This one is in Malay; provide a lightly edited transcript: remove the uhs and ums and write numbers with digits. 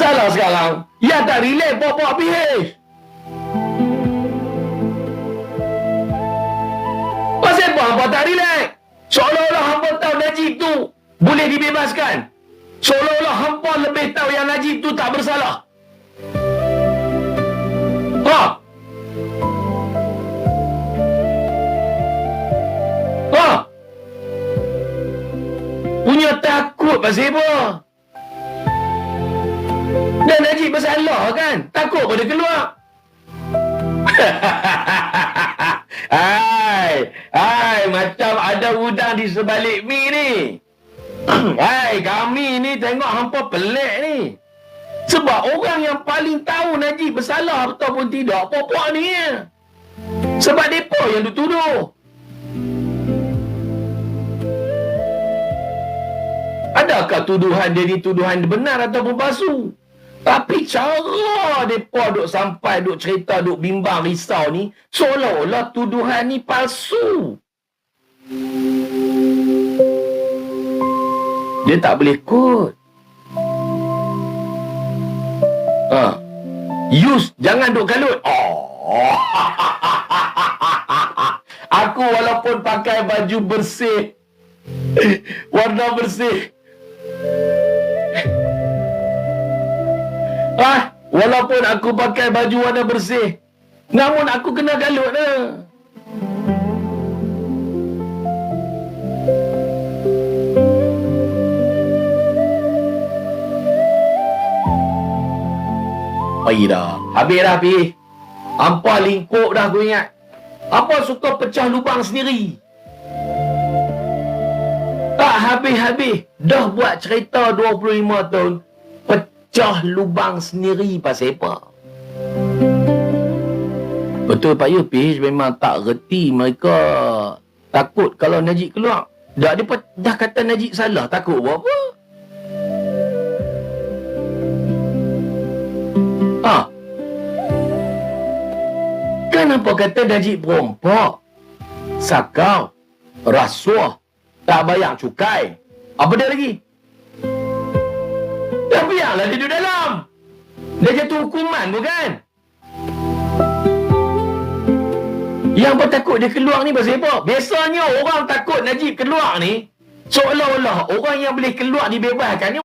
Masalah sekarang, yang tak relax bawa PH. Pasal apa hampa tak relax? Seolah-olah hampa tahu Najib tu boleh dibebaskan. Seolah-olah hampa lebih tahu yang Najib tu tak bersalah. Punya takut pasal apa? Dan Najib bersalah kan? Takut pada keluar. Hai, macam ada udang di sebalik mi ni. Hai, kami ni tengok hampa pelik ni. Sebab orang yang paling tahu Najib bersalah ataupun tidak, pokok ni. Sebab mereka yang dituduh. Adakah tuduhan jadi tuduhan benar ataupun palsu? Tapi cara mereka duk sampai duk cerita, duk bimbang risau ni, seolah-olah tuduhan ni palsu. Dia tak boleh kod. Yus, jangan duk kalut. Aku walaupun pakai baju bersih, warna bersih, walaupun aku pakai baju warna bersih, namun aku kena galut dah. Dah. Habis dah, Pi. Hampa lingkup dah, aku ingat. Hampa suka pecah lubang sendiri. Tak habis-habis. Dah buat cerita 25 tahun. Pecah lubang sendiri pasal apa? Betul Pak Yupis, memang tak reti mereka. Takut kalau Najib keluar. Dah kata Najib salah, takut buat apa? Kenapa kata Najib perompak, sakau, rasuah, tak bayar cukai? Apa dia lagi? Dah biarlah dia duduk dalam. Dia jatuh hukuman bukan? Yang bertakut dia keluar ni pasal apa? Biasanya orang takut Najib keluar ni, seolah-olah orang yang boleh keluar dibebaskan ni